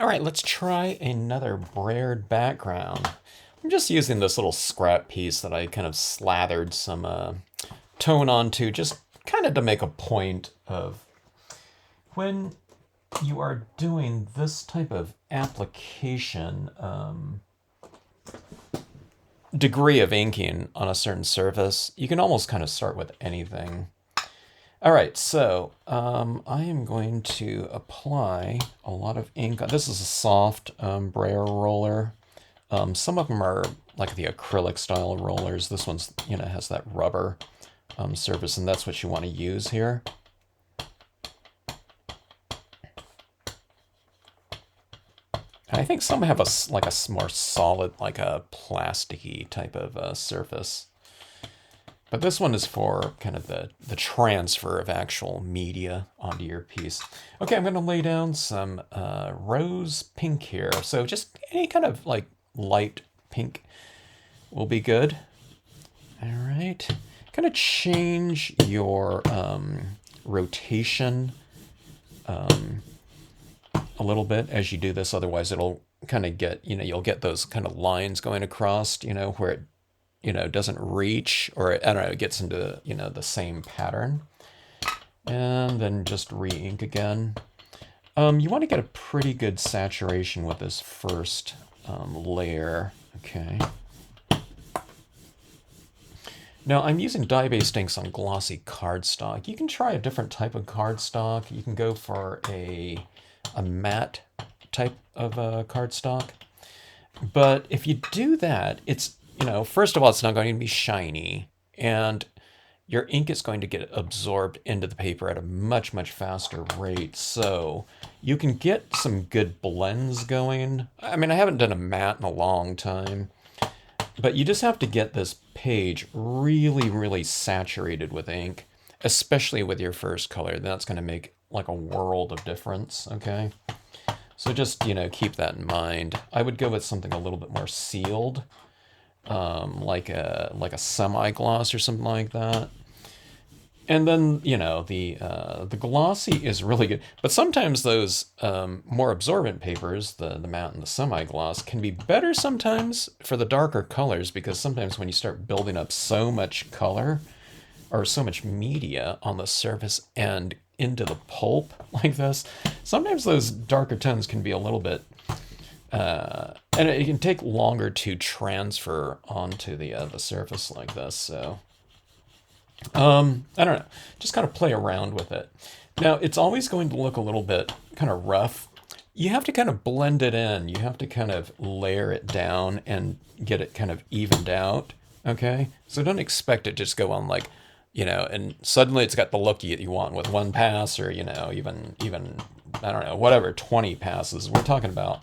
All right, let's try another Brayered background. I'm just using this little scrap piece that I kind of slathered some tone onto, just kind of to make a point of when you are doing this type of application, degree of inking on a certain surface, you can almost kind of start with anything. All right, so I am going to apply a lot of ink. This is a soft brayer roller. Some of them are like the acrylic style rollers. This one's, has that rubber surface, and that's what you want to use here. And I think some have a more solid, like a plasticky type of surface. But this one is for kind of the transfer of actual media onto your piece. Okay, I'm going to lay down some rose pink here. So just any kind of like light pink will be good. All right. Kind of change your rotation a little bit as you do this. Otherwise, it'll kind of get, you'll get those kind of lines going across, where it doesn't reach, or I don't know, it gets into, the same pattern. And then just re-ink again. You want to get a pretty good saturation with this first layer. Okay. Now I'm using dye-based inks on glossy cardstock. You can try a different type of cardstock. You can go for a matte type of cardstock. But if you do that, it's, first of all, it's not going to be shiny, and your ink is going to get absorbed into the paper at a much, much faster rate. So you can get some good blends going. I mean, I haven't done a matte in a long time, but you just have to get this page really, really saturated with ink, especially with your first color. That's going to make like a world of difference, okay? So just, keep that in mind. I would go with something a little bit more sealed, like a semi-gloss or something like that. And then, the glossy is really good. But sometimes those more absorbent papers, the matte and the semi-gloss, can be better sometimes for the darker colors, because sometimes when you start building up so much color or so much media on the surface and into the pulp like this, sometimes those darker tones can be a little bit, and it can take longer to transfer onto the surface like this. So I don't know, just kind of play around with it. Now it's always going to look a little bit kind of rough. You have to kind of blend it in. You have to kind of layer it down and get it kind of evened out. Okay, so don't expect it to just go on like, and suddenly it's got the look you want with one pass, or even I don't know, whatever, 20 passes. We're talking about,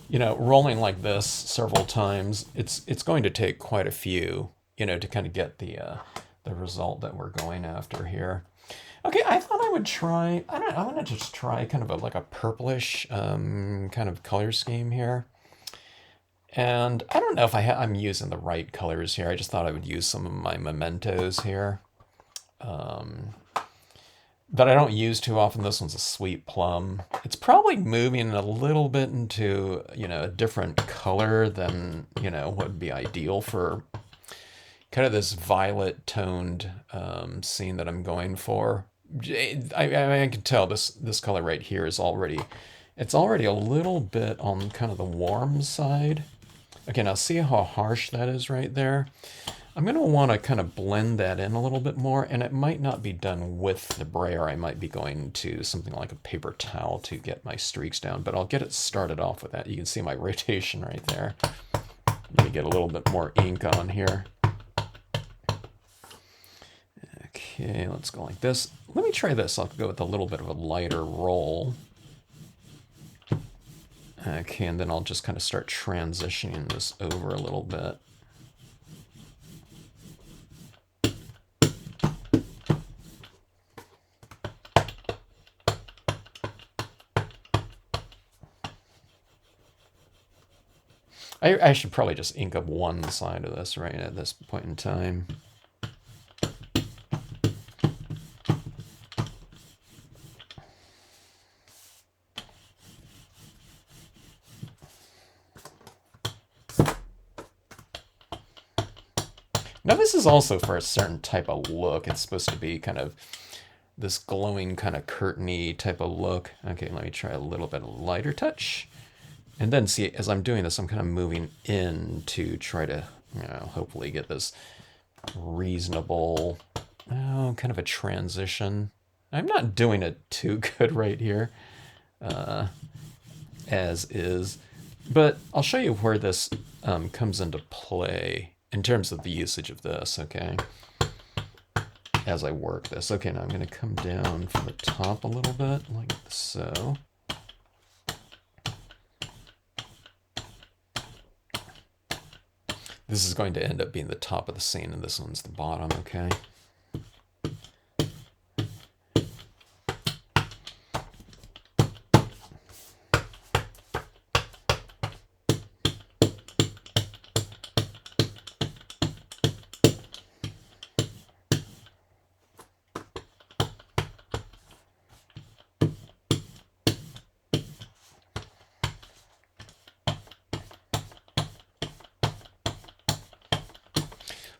rolling like this several times. It's going to take quite a few, to kind of get the result that we're going after here. Okay, I thought I would try. I don't know, I want to just try kind of like a purplish kind of color scheme here. And I don't know if I'm using the right colors here. I just thought I would use some of my mementos here that I don't use too often. This one's a sweet plum. It's probably moving a little bit into, a different color than, what would be ideal for kind of this violet toned scene that I'm going for. I can tell this color right here is it's already a little bit on kind of the warm side. Okay, now see how harsh that is right there? I'm going to want to kind of blend that in a little bit more, and it might not be done with the brayer. I might be going to something like a paper towel to get my streaks down, but I'll get it started off with that. You can see my rotation right there. Let me get a little bit more ink on here. Okay, let's go like this. Let me try this. I'll go with a little bit of a lighter roll. Okay, and then I'll just kind of start transitioning this over a little bit. I should probably just ink up one side of this right at this point in time. Now this is also for a certain type of look. It's supposed to be kind of this glowing kind of curtainy type of look. Okay, let me try a little bit of lighter touch. And then see, as I'm doing this, I'm kind of moving in to try to, hopefully get this reasonable, kind of a transition. I'm not doing it too good right here, as is. But I'll show you where this comes into play in terms of the usage of this, okay? As I work this. Okay, now I'm going to come down from the top a little bit, like so. This is going to end up being the top of the scene, and this one's the bottom, okay?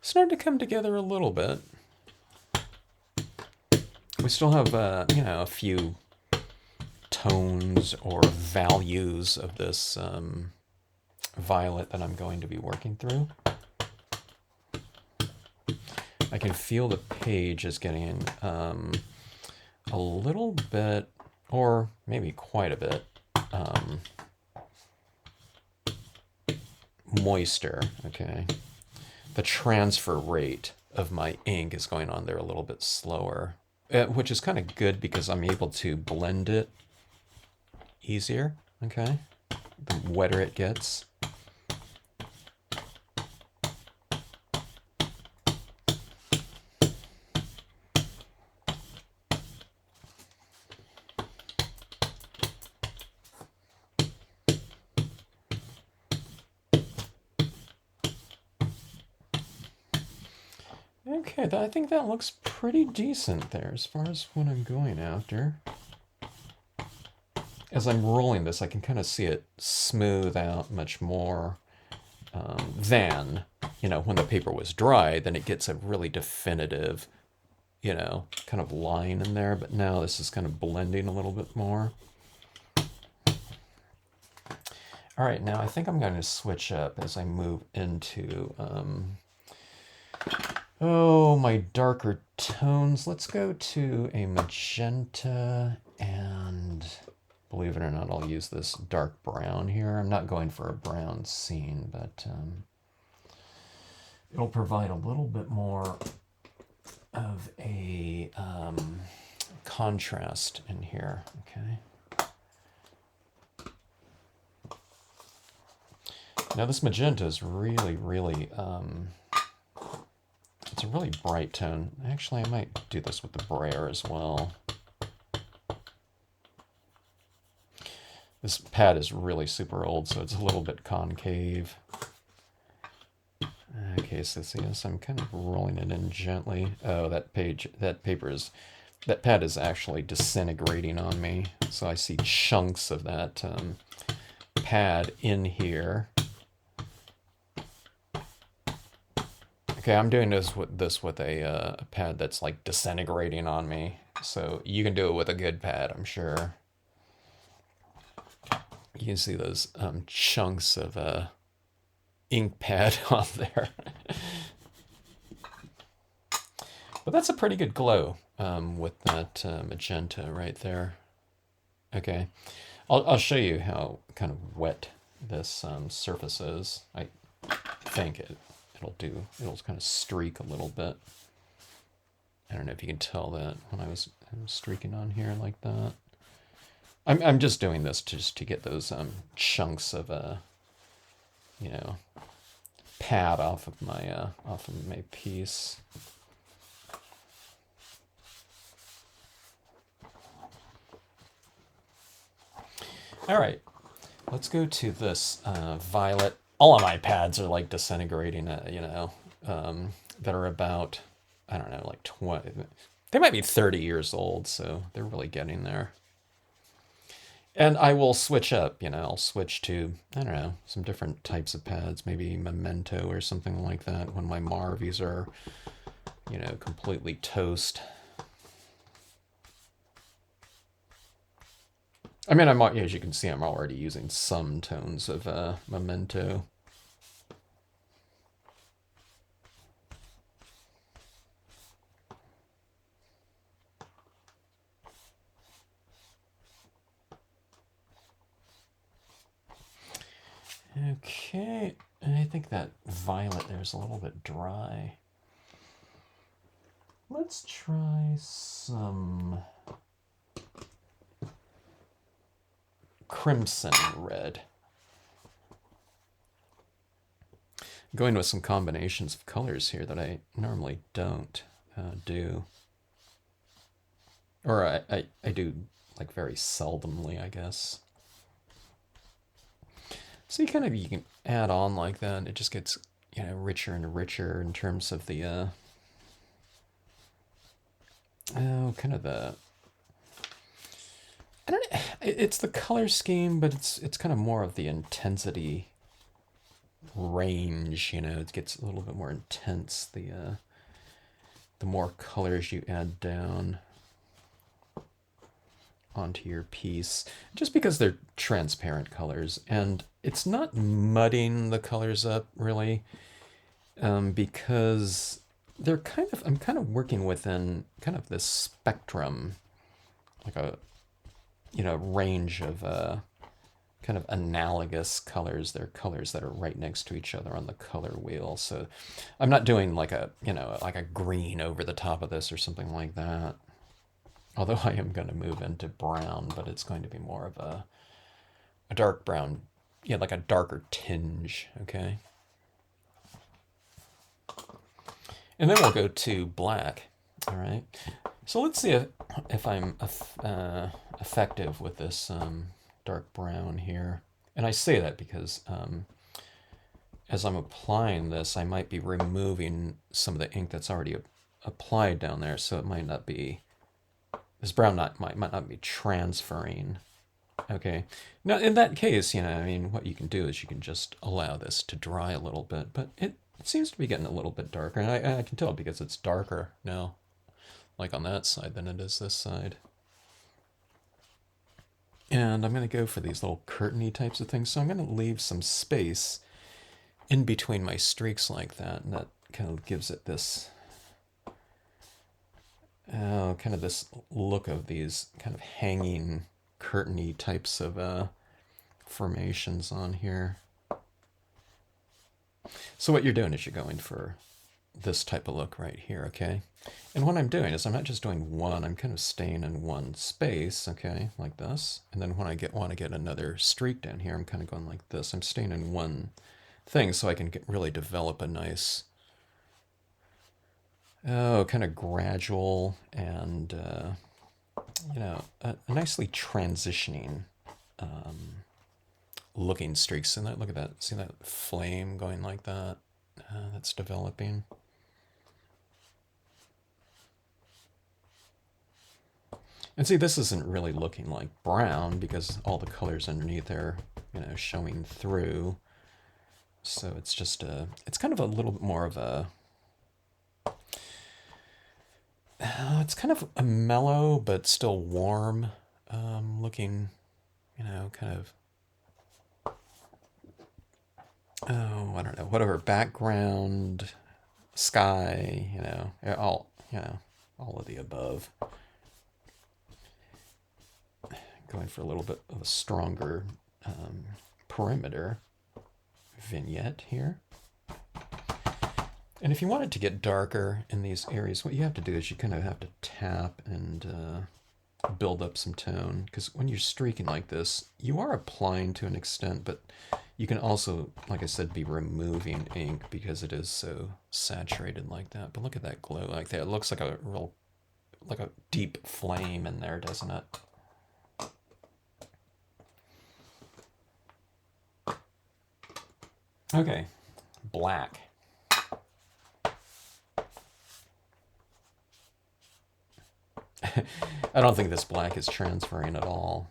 Starting to come together a little bit. We still have, a few tones or values of this violet that I'm going to be working through. I can feel the page is getting a little bit, or maybe quite a bit, moister, okay? The transfer rate of my ink is going on there a little bit slower, which is kind of good because I'm able to blend it easier, okay? The wetter it gets. Okay, I think that looks pretty decent there as far as what I'm going after. As I'm rolling this, I can kind of see it smooth out much more than, when the paper was dry, then it gets a really definitive, kind of line in there. But now this is kind of blending a little bit more. All right, now I think I'm going to switch up as I move into... my darker tones. Let's go to a magenta, and believe it or not, I'll use this dark brown here. I'm not going for a brown scene, but it'll provide a little bit more of a contrast in here, okay? Now this magenta is really, really... it's a really bright tone. Actually, I might do this with the brayer as well. This pad is really super old, so it's a little bit concave. Okay, so see this? I'm kind of rolling it in gently. Oh, that pad is actually disintegrating on me. So I see chunks of that pad in here. Okay, I'm doing this with a pad that's like disintegrating on me. So you can do it with a good pad, I'm sure. You can see those chunks of ink pad on there. But that's a pretty good glow with that magenta right there. Okay, I'll show you how kind of wet this surface is. I think it'll kind of streak a little bit. I don't know if you can tell that when I was streaking on here like that. I'm just doing this just to get those chunks of pad off of my piece. All right, let's go to this violet. All of my pads are like disintegrating, that are about, I don't know, like 20. They might be 30 years old, so they're really getting there. And I will switch up, I'll switch to, I don't know, some different types of pads, maybe Memento or something like that when my Marvies are, completely toast. I mean, as you can see, I'm already using some tones of Memento. Okay, and I think that violet there is a little bit dry. Let's try some crimson red. Going with some combinations of colors here that I normally don't do. Or I do like very seldomly, I guess. So you can add on like that. It just gets richer and richer in terms of the kind of the, I don't know. It's the color scheme, but it's kind of more of the intensity range. It gets a little bit more intense the more colors you add down onto your piece, just because they're transparent colors, and it's not mudding the colors up really, because I'm kind of working within kind of this spectrum, like a range of kind of analogous colors. They're colors that are right next to each other on the color wheel. So I'm not doing like a green over the top of this or something like that. Although I am going to move into brown, but it's going to be more of a dark brown, like a darker tinge, okay? And then we'll go to black, all right? So let's see if I'm effective with this dark brown here. And I say that because as I'm applying this, I might be removing some of the ink that's already applied down there, so it might not be, this brown might not be transferring. Okay. Now, in that case, what you can do is you can just allow this to dry a little bit, but it seems to be getting a little bit darker, and I can tell because it's darker now, like on that side, than it is this side. And I'm going to go for these little curtain-y types of things, so I'm going to leave some space in between my streaks like that, and that kind of gives it this kind of this look of these kind of hanging curtain-y types of formations on here. So what you're doing is you're going for this type of look right here, okay? And what I'm doing is I'm not just doing one, I'm kind of staying in one space, okay, like this. And then when I want to get another streak down here, I'm kind of going like this. I'm staying in one thing so I can really develop a nice, kind of gradual and, a nicely transitioning looking streaks. And look at that. See that flame going like that? That's developing. And see, this isn't really looking like brown because all the colors underneath are, showing through. So it's just it's kind of a little bit more of a, it's kind of a mellow but still warm looking, kind of, I don't know, whatever, background, sky, all of the above. Going for a little bit of a stronger perimeter vignette here. And if you want it to get darker in these areas, what you have to do is you kind of have to tap and build up some tone, because when you're streaking like this, you are applying to an extent, but you can also, like I said, be removing ink because it is so saturated like that. But look at that glow like that. It looks like a real, like a deep flame in there, doesn't it? Okay, black. I don't think this black is transferring at all.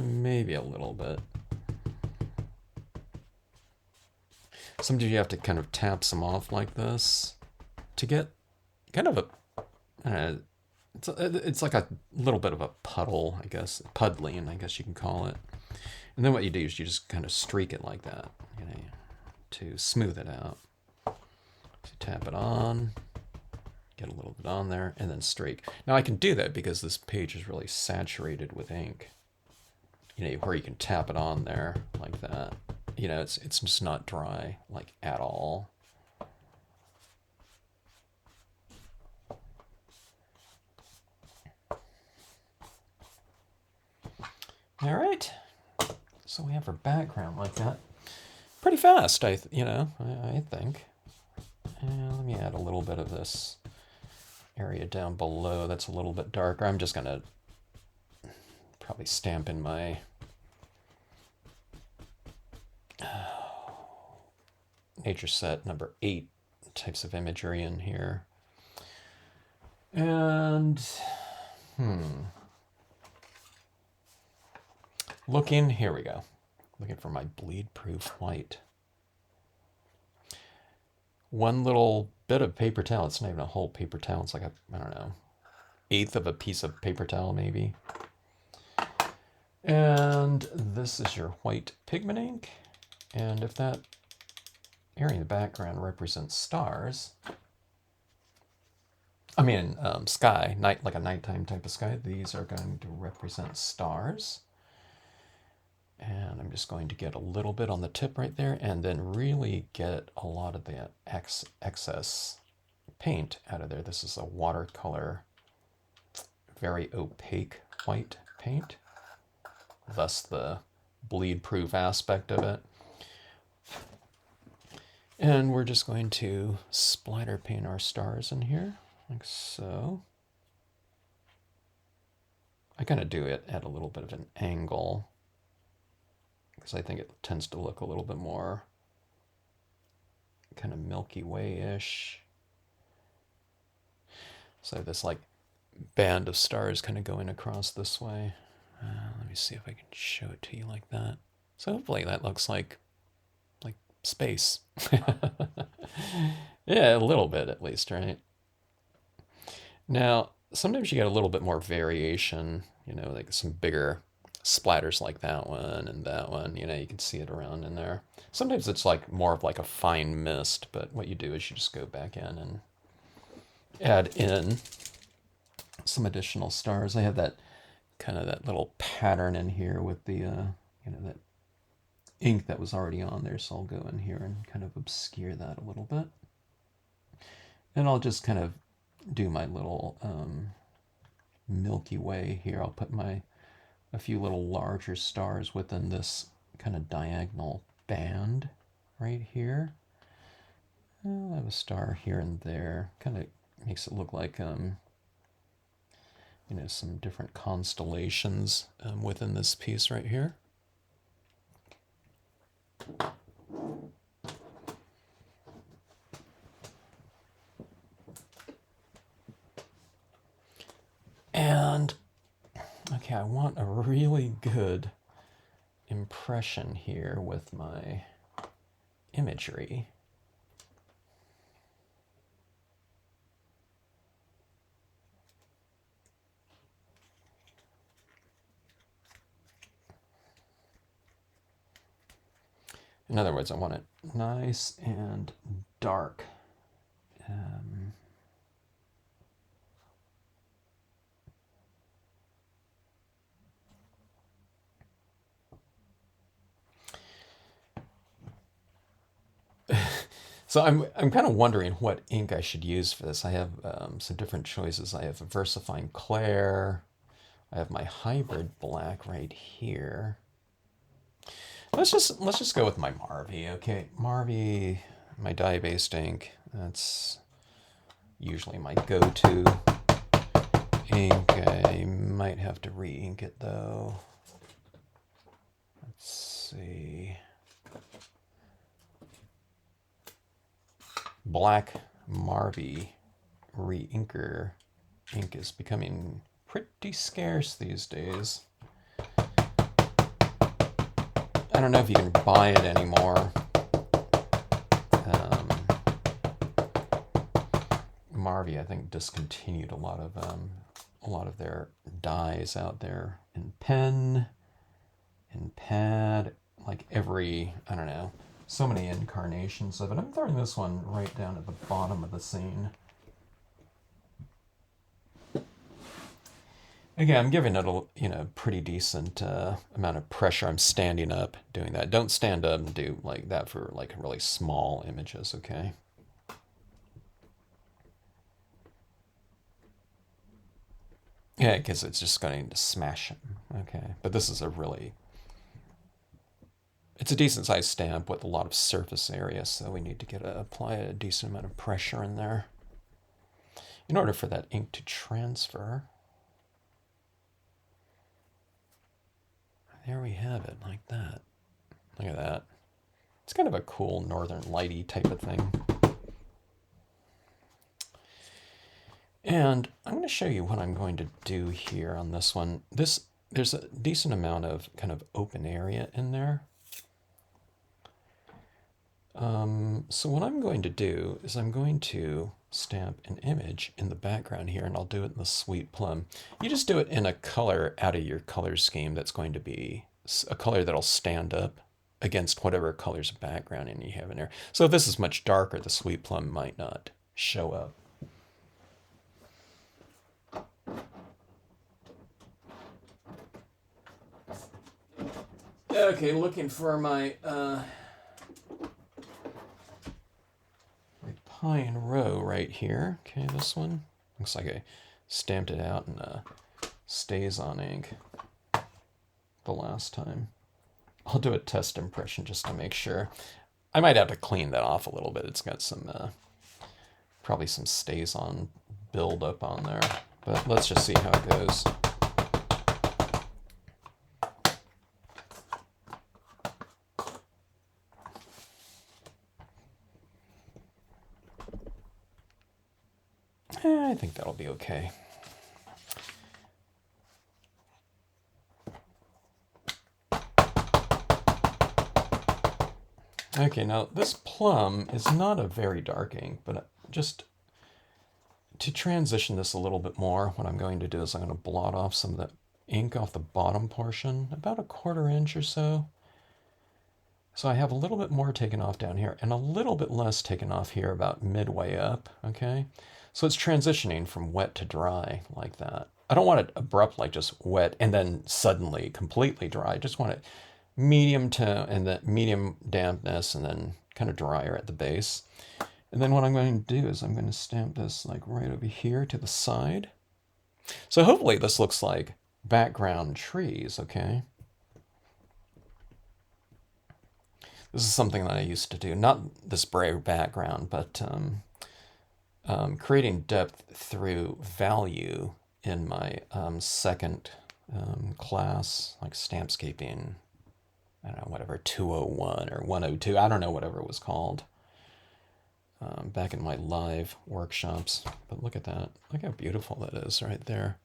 Maybe a little bit. Sometimes you have to kind of tap some off like this to get kind of a, it's like a little bit of a puddle, I guess, puddling, I guess you can call it. And then what you do is you just kind of streak it like that, you know, to smooth it out. So tap it on, get a little bit on there, and then streak. Now I can do that because this page is really saturated with ink. You know, where you can tap it on there like that. You know, it's just not dry, like, at all. All right. So we have our background like that. Pretty fast, I think. And let me add a little bit of this area down below that's a little bit darker. I'm just going to probably stamp in my nature set number 8 types of imagery in here. And here we go. Looking for my bleed proof white. One little bit of paper towel. It's not even a whole paper towel. It's like I don't know, 1/8 of a piece of paper towel maybe. And this is your white pigment ink. And if that area in the background represents stars, I mean sky, night, like a nighttime type of sky, these are going to represent stars. And I'm just going to get a little bit on the tip right there and then really get a lot of that excess paint out of there. This is a watercolor, very opaque white paint, thus the bleed-proof aspect of it. And we're just going to splatter paint our stars in here, like so. I kind of do it at a little bit of an angle, because I think it tends to look a little bit more kind of Milky Way-ish. So this like band of stars kind of going across this way. Let me see if I can show it to you like that. So hopefully that looks like space. Yeah, a little bit at least, right? Now, sometimes you get a little bit more variation, you know, like some bigger splatters like that one and that one, you know, you can see it around in there. Sometimes it's like more of like a fine mist, but what you do is you just go back in and add in some additional stars. I have that kind of that little pattern in here with the, you know, that ink that was already on there, so I'll go in here and kind of obscure that a little bit. And I'll just kind of do my little Milky Way here. I'll put a few little larger stars within this kind of diagonal band right here. I have a star here and there. Kind of makes it look like, you know, some different constellations within this piece right here. And okay, I want a really good impression here with my imagery. In other words, I want it nice and dark. So I'm kind of wondering what ink I should use for this. I have some different choices. I have a VersaFine Clair. I have my hybrid black right here. Let's just go with my Marvy. Okay, Marvy, my dye-based ink. That's usually my go-to ink. I might have to re-ink it though. Let's see. Black Marvy re-inker ink is becoming pretty scarce these days. I don't know if you can buy it anymore. Marvy, I think, discontinued a lot of their dyes out there in pen, in pad, like every, I don't know, so many incarnations of it. I'm throwing this one right down at the bottom of the scene. Again, I'm giving it a pretty decent amount of pressure. I'm standing up doing that. Don't stand up and do like that for like really small images, okay? Yeah, because it's just going to smash them. Okay, but this is it's a decent sized stamp with a lot of surface area, so we need to apply a decent amount of pressure in there in order for that ink to transfer. There we have it, like that. Look at that. It's kind of a cool northern lighty type of thing. And I'm going to show you what I'm going to do here on this one. There's a decent amount of kind of open area in there. So what I'm going to do is I'm going to stamp an image in the background here, and I'll do it in the Sweet Plum. You just do it in a color out of your color scheme that's going to be a color that'll stand up against whatever color's background and you have in there. So if this is much darker, the Sweet Plum might not show up. Okay, looking for my Pine Row right here. Okay, this one looks like I stamped it out in StazOn ink the last time. I'll do a test impression just to make sure. I might have to clean that off a little bit. It's got some probably some StazOn buildup on there, but let's just see how it goes. I think that'll be okay. Okay, now this plum is not a very dark ink, but just to transition this a little bit more, what I'm going to do is I'm going to blot off some of the ink off the bottom portion, about a 1/4 inch or so. So I have a little bit more taken off down here and a little bit less taken off here about midway up, okay? So it's transitioning from wet to dry like that. I don't want it abrupt, like just wet and then suddenly completely dry. I just want it medium to and the medium dampness and then kind of drier at the base. And then what I'm going to do is I'm going to stamp this like right over here to the side. So hopefully this looks like background trees, okay? This is something that I used to do, not this Brayered background, but creating depth through value in my second class, like Stampscaping, I don't know, whatever, 201 or 102, I don't know, whatever it was called, back in my live workshops. But look at that. Look how beautiful that is right there.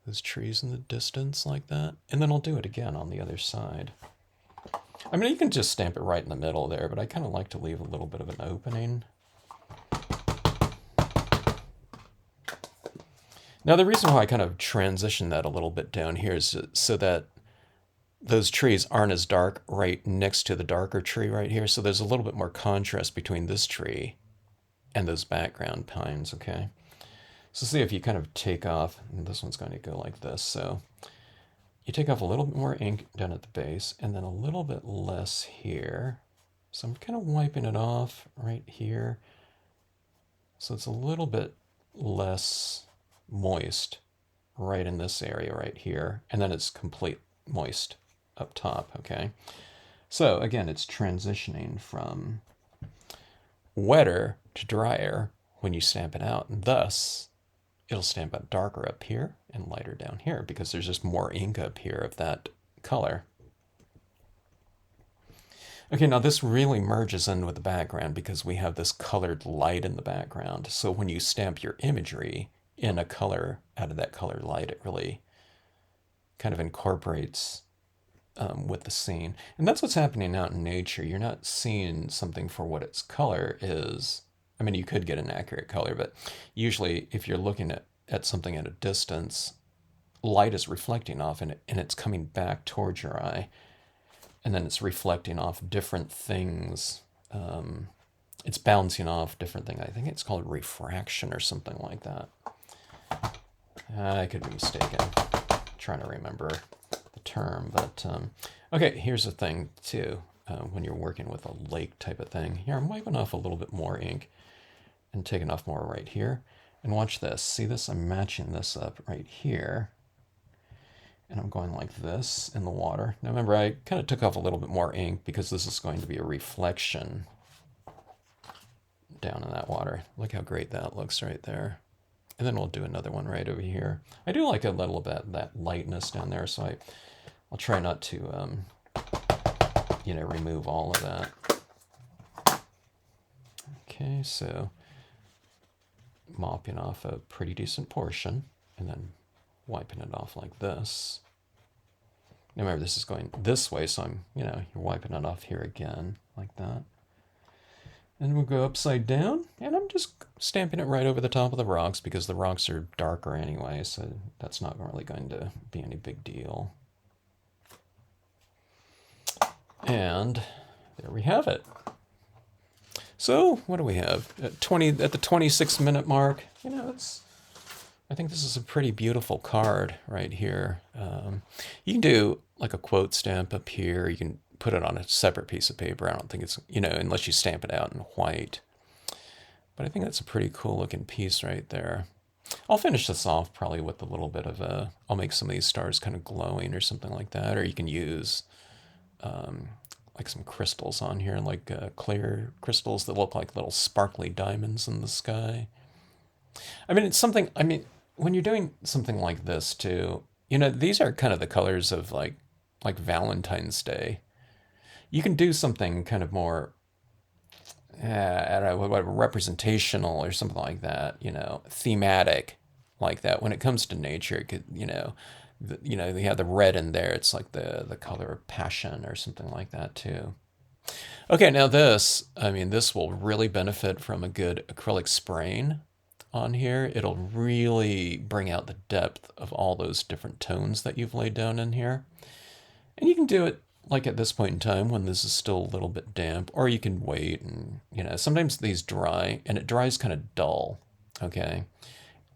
Those trees in the distance like that. And then I'll do it again on the other side. I mean, you can just stamp it right in the middle there, but I kind of like to leave a little bit of an opening. Now, the reason why I kind of transition that a little bit down here is so that those trees aren't as dark right next to the darker tree right here. So there's a little bit more contrast between this tree and those background pines, okay? So see if you kind of take off, and this one's going to go like this. So you take off a little bit more ink down at the base and then a little bit less here. So I'm kind of wiping it off right here. So it's a little bit less moist right in this area right here. And then it's complete moist up top, okay? So again, it's transitioning from wetter to drier when you stamp it out. And thus, it'll stamp out darker up here and lighter down here because there's just more ink up here of that color. Okay, now this really merges in with the background because we have this colored light in the background. So when you stamp your imagery in a color out of that color light, it really kind of incorporates with the scene. And that's what's happening out in nature. You're not seeing something for what its color is. I mean, you could get an accurate color, but usually if you're looking at something at a distance, light is reflecting off and it's coming back towards your eye. And then it's reflecting off different things. It's bouncing off different things. I think it's called refraction or something like that. I could be mistaken. I'm trying to remember the term, but okay, here's the thing too. When you're working with a lake type of thing, here I'm wiping off a little bit more ink and taking off more right here. And watch this. See this? I'm matching this up right here. And I'm going like this in the water. Now remember, I kind of took off a little bit more ink because this is going to be a reflection down in that water. Look how great that looks right there. And then we'll do another one right over here. I do like a little bit that lightness down there, so I'll try not to, remove all of that. Okay, so mopping off a pretty decent portion, and then wiping it off like this. Now remember, this is going this way, so you're wiping it off here again, like that. And we'll go upside down, and I'm just stamping it right over the top of the rocks because the rocks are darker anyway, so that's not really going to be any big deal. And there we have it. So what do we have? At the 26-minute mark, I think this is a pretty beautiful card right here. You can do like a quote stamp up here. You can put it on a separate piece of paper. I don't think it's, unless you stamp it out in white. But I think that's a pretty cool looking piece right there. I'll finish this off probably with a little bit of I'll make some of these stars kind of glowing or something like that. Or you can use like some crystals on here, like clear crystals that look like little sparkly diamonds in the sky. I mean, it's something, when you're doing something like this too, these are kind of the colors of like Valentine's Day. You can do something kind of more, I don't know, representational or something like that, thematic like that. When it comes to nature, it could, they have the red in there. It's like the color of passion or something like that too. Okay, now this will really benefit from a good acrylic spraying on here. It'll really bring out the depth of all those different tones that you've laid down in here. And you can do it like at this point in time when this is still a little bit damp, or you can wait and, sometimes these dry and it dries kind of dull, okay?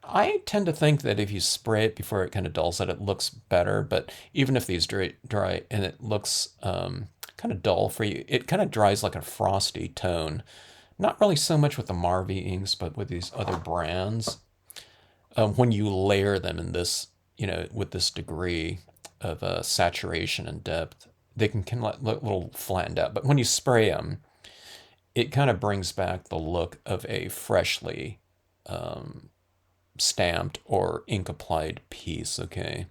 I tend to think that if you spray it before it kind of dulls, that it looks better, but even if these dry and it looks kind of dull for you, it kind of dries like a frosty tone. Not really so much with the Marvy inks, but with these other brands. When you layer them in this, with this degree of saturation and depth, they can look a little flattened out. But when you spray them, it kind of brings back the look of a freshly stamped or ink applied piece, okay?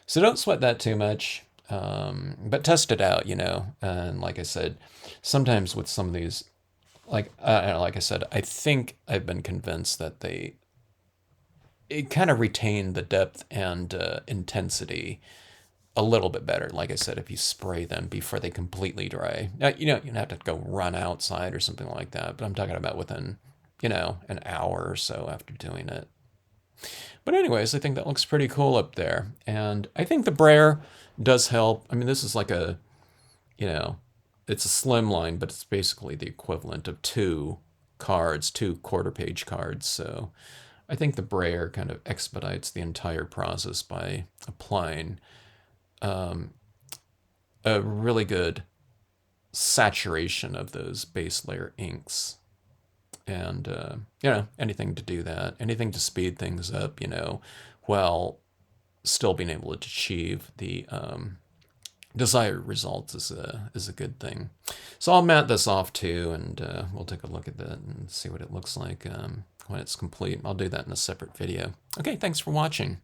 So don't sweat that too much, but test it out, And like I said, sometimes with some of these, like I said, I think I've been convinced that it kind of retain the depth and intensity a little bit better. Like I said, if you spray them before they completely dry. Now, you don't have to go run outside or something like that, but I'm talking about within, an hour or so after doing it. But anyways, I think that looks pretty cool up there. And I think the brayer does help. This is like a, it's a slimline, but it's basically the equivalent of two quarter-page cards. So I think the brayer kind of expedites the entire process by applying a really good saturation of those base layer inks. And, anything to do that, anything to speed things up, while still being able to achieve the desired results is a good thing. So I'll mat this off too, and we'll take a look at that and see what it looks like when it's complete. I'll do that in a separate video. Okay, thanks for watching.